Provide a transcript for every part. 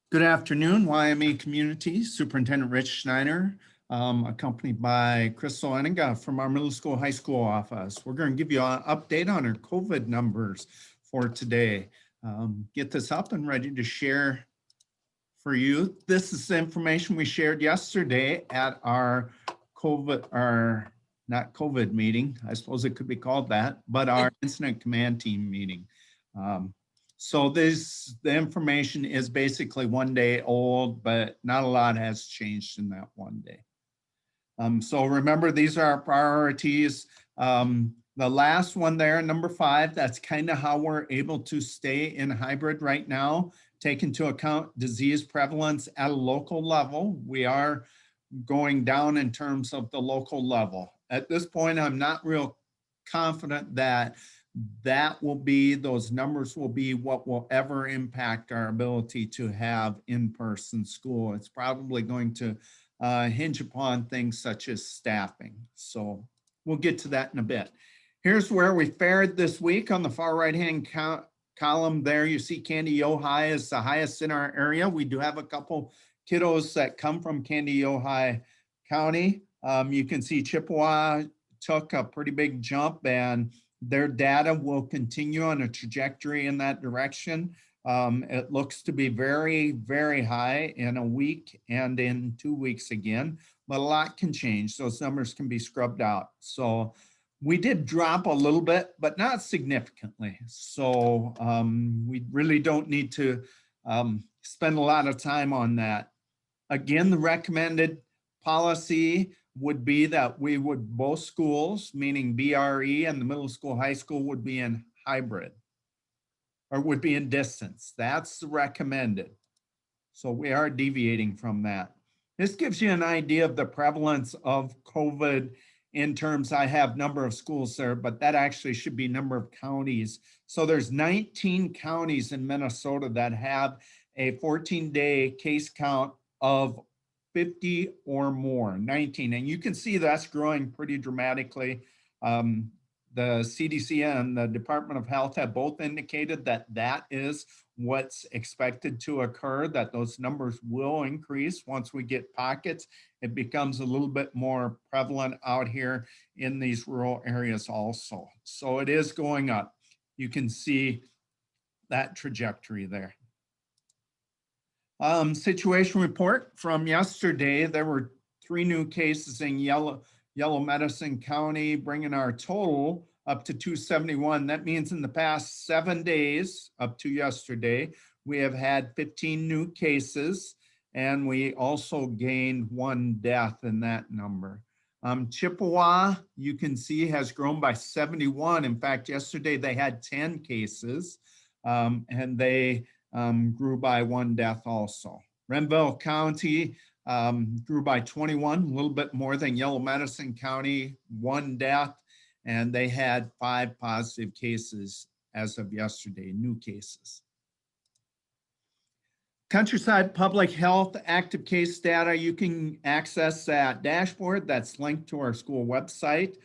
Good afternoon, YME community. Superintendent Rich Schneider, accompanied by Crystal Eniga from our middle school, high school office. We're going to give you an update on our COVID numbers for today. Get this up and ready to share for you. This is the information we shared yesterday at our not COVID meeting, I suppose it could be called that, but our incident command team meeting. So the information is basically 1 day old, but not a lot has changed in that 1 day. So remember, these are our priorities. The last one there, number 5, that's kind of how we're able to stay in hybrid right now. Take into account disease prevalence at a local level. We are going down in terms of the local level. At this point, I'm not real confident that those numbers will be what will ever impact our ability to have in-person school. It's probably going to hinge upon things such as staffing. So we'll get to that in a bit. Here's where we fared this week. On the far right-hand column there, you see Candy-Ojai is the highest in our area. We do have a couple kiddos that come from Candy-Ojai County. You can see Chippewa took a pretty big jump, and their data will continue on a trajectory in that direction. It looks to be very, very high in a week and in 2 weeks again, but a lot can change. Those numbers can be scrubbed out. So we did drop a little bit, but not significantly. So we really don't need to spend a lot of time on that. Again, the recommended policy would be that we would, both schools, meaning BRE and the middle school, high school, would be in hybrid or would be in distance. That's recommended. So we are deviating from that. This gives you an idea of the prevalence of COVID in terms, I have number of schools there, but that actually should be number of counties. So there's 19 counties in Minnesota that have a 14-day case count of 50 or more, 19. And you can see that's growing pretty dramatically. The CDC and the Department of Health have both indicated that that is what's expected to occur, that those numbers will increase once we get pockets. It becomes a little bit more prevalent out here in these rural areas also. So it is going up. You can see that trajectory there. Situation report from yesterday, there were 3 new cases in Yellow Medicine County, bringing our total up to 271. That means in the past 7 days up to yesterday, we have had 15 new cases, and we also gained 1 death in that number. Chippewa, you can see, has grown by 71. In fact, yesterday they had 10 cases, and they grew by 1 death also. Renville County grew by 21, a little bit more than Yellow Medicine County, 1 death, and they had 5 positive cases as of yesterday, new cases. Countryside Public Health active case data, you can access that dashboard that's linked to our school website.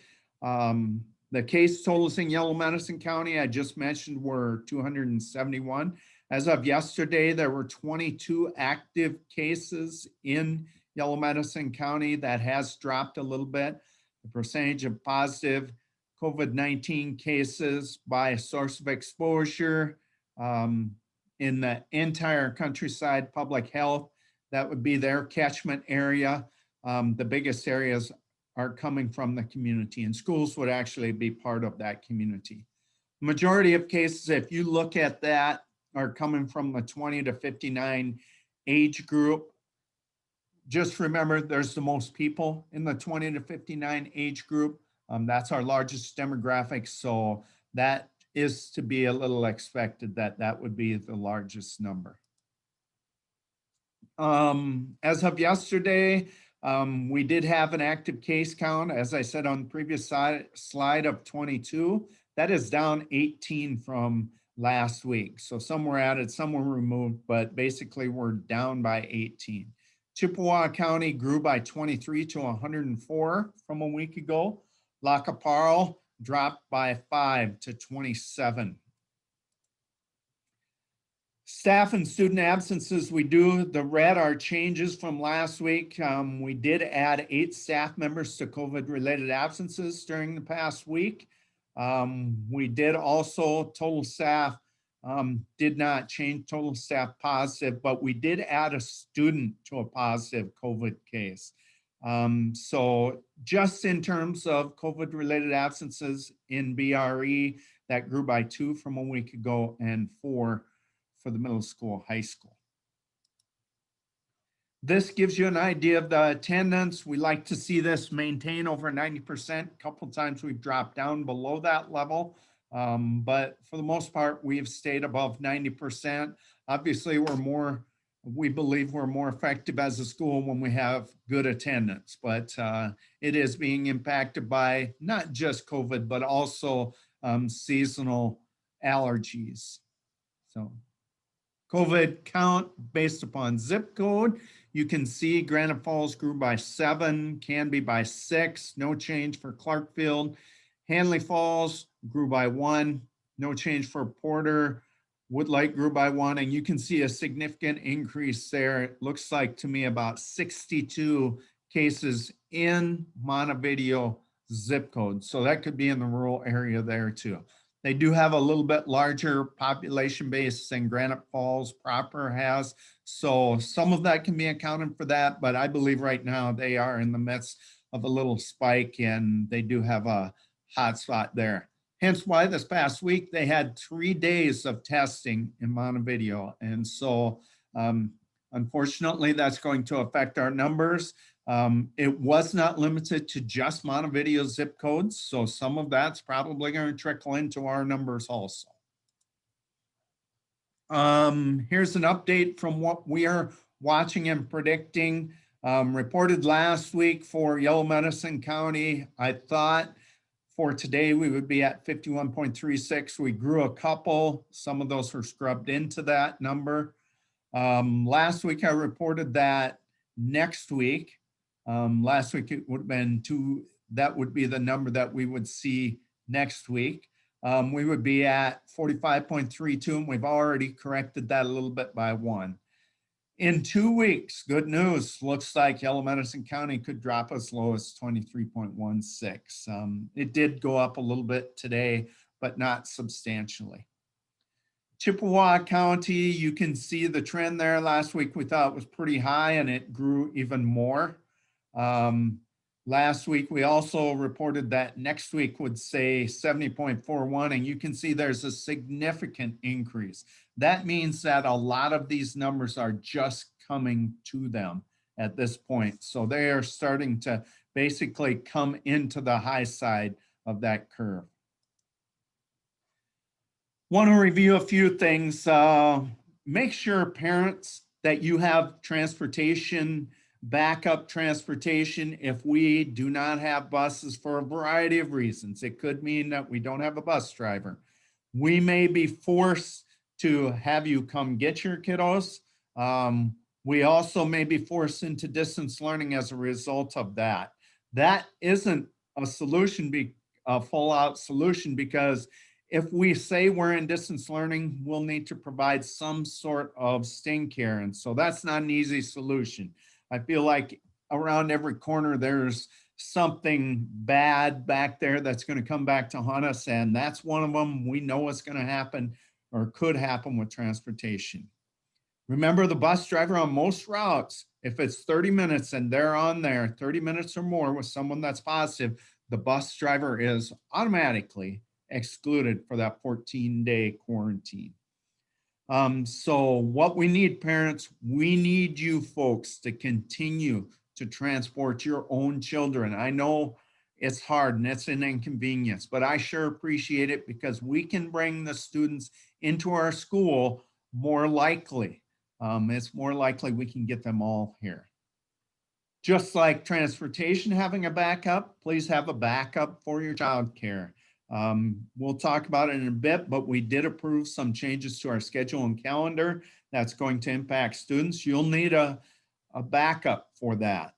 The case totals in Yellow Medicine County, I just mentioned, were 271. As of yesterday, there were 22 active cases in Yellow Medicine County. That has dropped a little bit. The percentage of positive COVID-19 cases by source of exposure in the entire Countryside Public Health, that would be their catchment area. The biggest areas are coming from the community, and schools would actually be part of that community. Majority of cases, if you look at that, are coming from the 20 to 59 age group. Just remember, there's the most people in the 20 to 59 age group. That's our largest demographic, so that is to be a little expected that that would be the largest number. As of yesterday, we did have an active case count, as I said on the previous slide, of 22. That is down 18 from last week. So some were added, some were removed, but basically we're down by 18. Chippewa County grew by 23 to 104 from a week ago. Lac-Parle dropped by 5 to 27. Staff and student absences, the red are changes from last week. We did add 8 staff members to COVID-related absences during the past week. We did also, total staff did not change, total staff positive, but we did add a student to a positive COVID case. So just in terms of COVID-related absences in BRE, that grew by 2 from a week ago and 4 for the middle school, high school. This gives you an idea of the attendance. We like to see this maintain over 90%. A couple of times we've dropped down below that level, but for the most part, we've stayed above 90%. Obviously, we believe we're more effective as a school when we have good attendance, but it is being impacted by not just COVID, but also seasonal allergies. So COVID count based upon zip code. You can see Granite Falls grew by 7, Canby by 6, no change for Clarkfield. Hanley Falls grew by 1, no change for Porter. Woodlight grew by 1, and you can see a significant increase there. It looks like to me about 62 cases in Montevideo zip code. So that could be in the rural area there too. They do have a little bit larger population base than Granite Falls proper has. So some of that can be accounted for that, but I believe right now they are in the midst of a little spike and they do have a hot spot there. Hence why this past week they had 3 days of testing in Montevideo. And so unfortunately that's going to affect our numbers. It was not limited to just Montevideo zip codes, so some of that's probably going to trickle into our numbers also. Here's an update from what we are watching and predicting. Reported last week for Yellow Medicine County, I thought for today we would be at 51.36. We grew a couple, some of those were scrubbed into that number. Last week I reported that next week, last week it would have been 2, that would be the number that we would see next week. We would be at 45.32 and we've already corrected that a little bit by 1. In 2 weeks, good news, looks like Yellow Medicine County could drop as low as 23.16. It did go up a little bit today, but not substantially. Chippewa County, you can see the trend there. Last week we thought it was pretty high and it grew even more. Last week we also reported that next week would say 70.41 and you can see there's a significant increase. That means that a lot of these numbers are just coming to them at this point. So they are starting to basically come into the high side of that curve. Want to review a few things. Make sure parents that you have transportation, backup transportation. If we do not have buses for a variety of reasons, it could mean that we don't have a bus driver. We may be forced to have you come get your kiddos. We also may be forced into distance learning as a result of that. That isn't a solution, a full out solution, because if we say we're in distance learning, we'll need to provide some sort of STING care. And so that's not an easy solution. I feel like around every corner, there's something bad back there that's going to come back to haunt us. And that's one of them. We know what's going to happen or could happen with transportation. Remember, the bus driver on most routes, if it's 30 minutes and they're on there 30 minutes or more with someone that's positive, the bus driver is automatically excluded for that 14-day quarantine. So what we need, parents, we need you folks to continue to transport your own children. I know it's hard and it's an inconvenience, but I sure appreciate it because we can bring the students into our school more likely. It's more likely we can get them all here. Just like transportation having a backup, please have a backup for your child care. We'll talk about it in a bit, but we did approve some changes to our schedule and calendar that's going to impact students. You'll need a backup for that.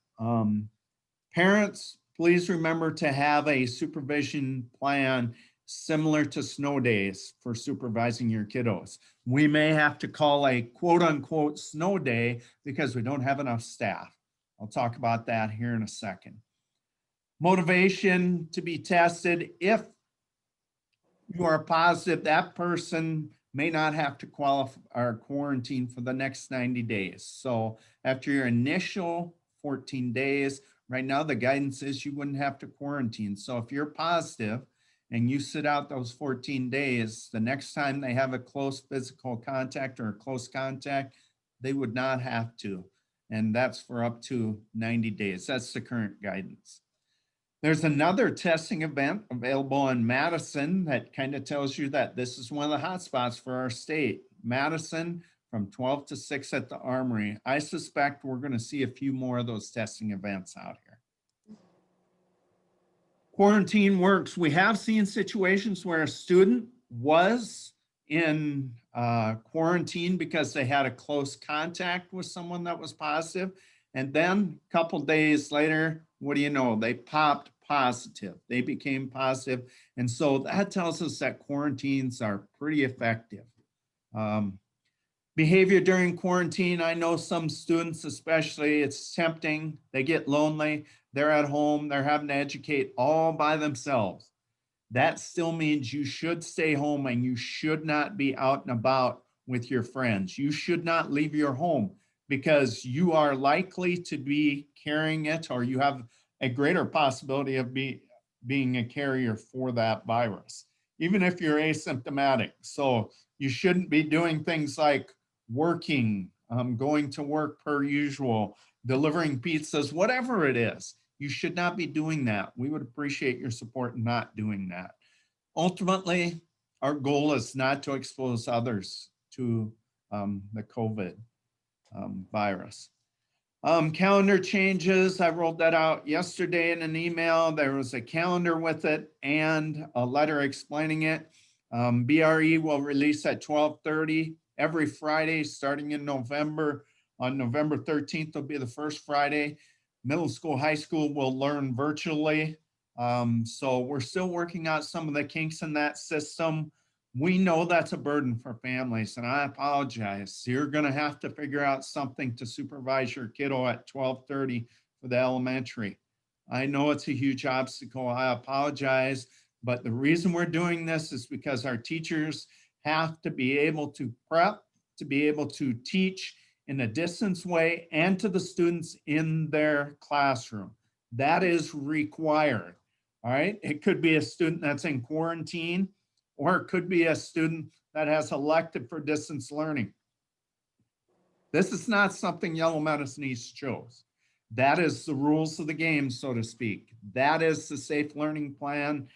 Parents, please remember to have a supervision plan similar to snow days for supervising your kiddos. We may have to call a quote unquote snow day because we don't have enough staff. I'll talk about that here in a second. Motivation to be tested. If you are positive, that person may not have to qualify or quarantine for the next 90 days. So after your initial 14 days, right now the guidance is you wouldn't have to quarantine. So if you're positive and you sit out those 14 days, the next time they have a close physical contact or a close contact, they would not have to. And that's for up to 90 days. That's the current guidance. There's another testing event available in Madison that kind of tells you that this is one of the hot spots for our state. Madison from 12 to 6 at the Armory. I suspect we're going to see a few more of those testing events out here. Quarantine works. We have seen situations where a student was in quarantine because they had a close contact with someone that was positive. And then a couple days later, what do you know? They popped positive. They became positive. And so that tells us that quarantines are pretty effective. Behavior during quarantine. I know some students, especially, it's tempting. They get lonely. They're at home. They're having to educate all by themselves. That still means you should stay home and you should not be out and about with your friends. You should not leave your home because you are likely to be carrying it, or you have a greater possibility of being a carrier for that virus, even if you're asymptomatic. So you shouldn't be doing things like working, going to work per usual, delivering pizzas, whatever it is. You should not be doing that. We would appreciate your support in not doing that. Ultimately, our goal is not to expose others to the COVID virus. Calendar changes. I rolled that out yesterday in an email. There was a calendar with it and a letter explaining it. BRE will release at 12:30 every Friday starting in November. On November 13th will be the first Friday. Middle school, high school will learn virtually. So we're still working out some of the kinks in that system. We know that's a burden for families, and I apologize. You're going to have to figure out something to supervise your kiddo at 12:30 for the elementary. I know it's a huge obstacle. I apologize, but the reason we're doing this is because our teachers have to be able to prep, to be able to teach in a distance way and to the students in their classroom. That is required, all right? It could be a student that's in quarantine, or it could be a student that has elected for distance learning. This is not something Yellow Medicine East chose. That is the rules of the game, so to speak. That is the safe learning plan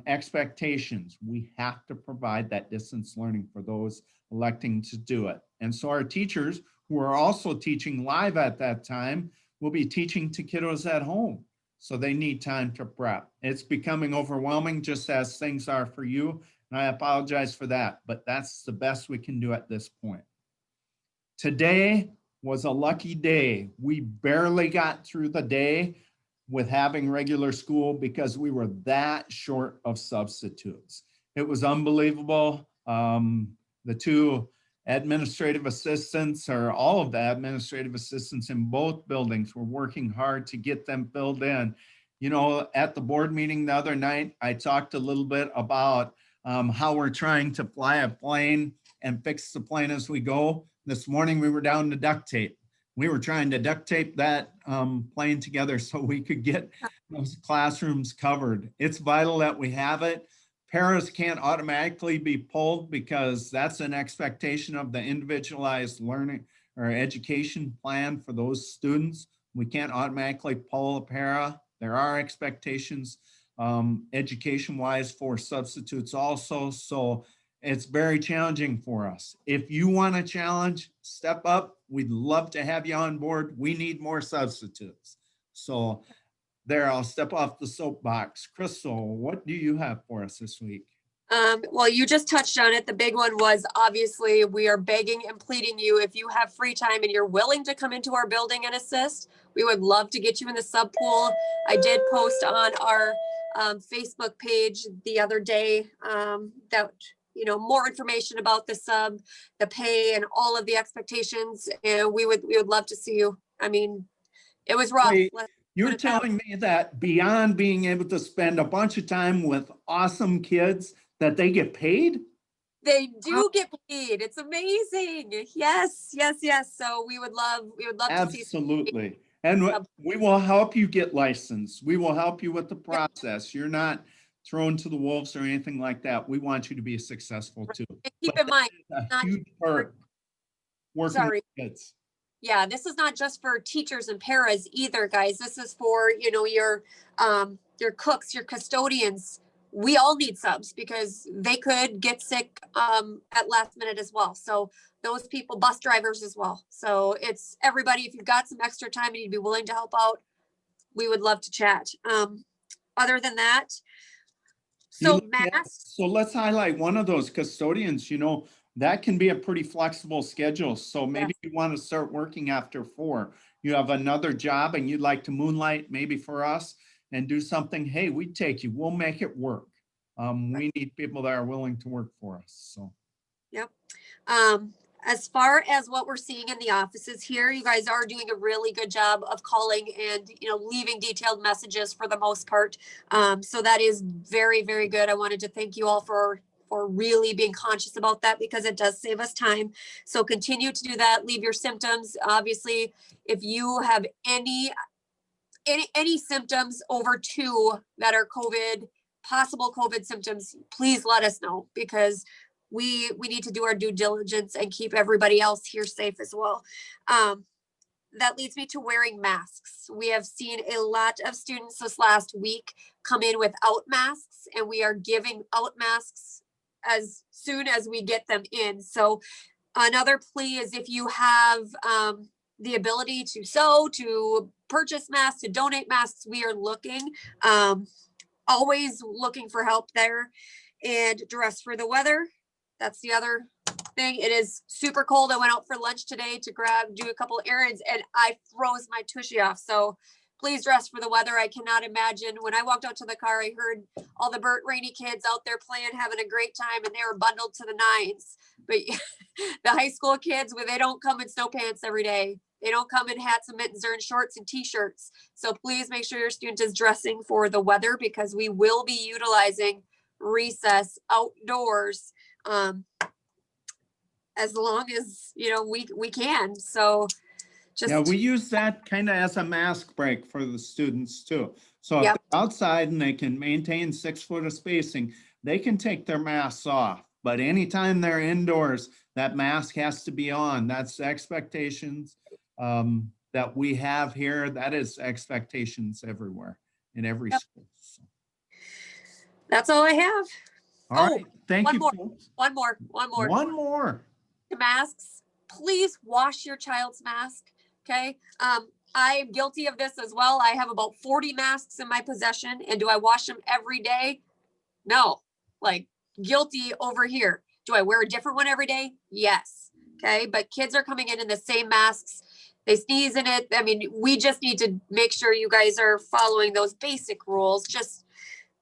expectations. We have to provide that distance learning for those electing to do it. And so our teachers, who are also teaching live at that time, will be teaching to kiddos at home. So they need time to prep. It's becoming overwhelming, just as things are for you. And I apologize for that, but that's the best we can do at this point. Today was a lucky day. We barely got through the day with having regular school because we were that short of substitutes. It was unbelievable. The two administrative assistants, or all of the administrative assistants in both buildings, were working hard to get them filled in. You know, at the board meeting the other night, I talked a little bit about how we're trying to fly a plane and fix the plane as we go. This morning we were down to duct tape. We were trying to duct tape that plane together so we could get those classrooms covered. It's vital that we have it. Paras can't automatically be pulled because that's an expectation of the individualized learning or education plan for those students. We can't automatically pull a para. There are expectations education-wise for substitutes also. So it's very challenging for us. If you want a challenge, step up. We'd love to have you on board. We need more substitutes. So there, I'll step off the soapbox. Crystal, what do you have for us this week? Well, you just touched on it. The big one was, obviously, we are begging and pleading you, if you have free time and you're willing to come into our building and assist, we would love to get you in the sub pool. I did post on our Facebook page the other day, that, you know, more information about the sub, the pay and all of the expectations. And we would love to see you. I mean, it was rough. Wait, Let's put you're it that way. telling me that beyond being able to spend a bunch of time with awesome kids, that they get paid? They do get paid. It's amazing. Yes, yes, yes. So we would love to see. Absolutely. And we will help you get licensed. We will help you with the process. You're not thrown to the wolves or anything like that. We want you to be successful too. And keep But in mind, that is a not huge perk working sorry. with kids. Yeah, this is not just for teachers and paras either, guys. This is for, you know, your cooks, your custodians. We all need subs because they could get sick at last minute as well. So those people, bus drivers as well. So it's everybody. If you've got some extra time and you'd be willing to help out, we would love to chat. Other than that, so masks. So let's highlight one of those custodians, you know, that can be a pretty flexible schedule. So maybe you want to start working after 4. You have another job and you'd like to moonlight maybe for us and do something. Hey, we take you. We'll make it work. We need people that are willing to work for us. So. Yep. As far as what we're seeing in the offices here, you guys are doing a really good job of calling and, you know, leaving detailed messages for the most part. So that is very, very good. I wanted to thank you all for really being conscious about that because it does save us time. So continue to do that. Leave your symptoms. Obviously, if you have any symptoms over 2 that are COVID, possible COVID symptoms, please let us know because we need to do our due diligence and keep everybody else here safe as well. That leads me to wearing masks. We have seen a lot of students this last week come in without masks, and we are giving out masks as soon as we get them in. So another plea is if you have the ability to sew, to purchase masks, to donate masks, we are looking, always looking for help there. And dress for the weather. That's the other thing. It is super cold. I went out for lunch today to do a couple errands and I froze my tushy off. So please dress for the weather. I cannot imagine. When I walked out to the car, I heard all the Burt Rainey kids out there playing, having a great time, and they were bundled to the nines. But the high school kids, where they don't come in snow pants every day. They don't come in hats and mittens or in shorts and t-shirts. So please make sure your student is dressing for the weather because we will be utilizing recess outdoors as long as, you know, we can. So just, yeah, we use that kind of as a mask break for the students too. So if yep. they're outside and they can maintain 6 foot of spacing, they can take their masks off. But anytime they're indoors, that mask has to be on. That's the expectations that we have here. That is expectations everywhere in every Yep. school. So. That's all I have. All right. Thank you. One more. The masks. Please wash your child's mask. Okay. I am guilty of this as well. I have about 40 masks in my possession. And do I wash them every day? No. Like, guilty over here. Do I wear a different one every day? Yes. Okay. But kids are coming in the same masks. They sneeze in it. I mean, we just need to make sure you guys are following those basic rules. Just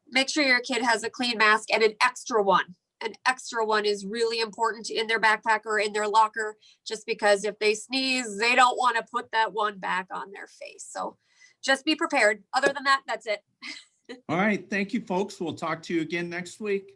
make sure your kid has a clean mask and an extra one. An extra one is really important in their backpack or in their locker, just because if they sneeze, they don't want to put that one back on their face. So just be prepared. Other than that, that's it. All right. Thank you, folks. We'll talk to you again next week.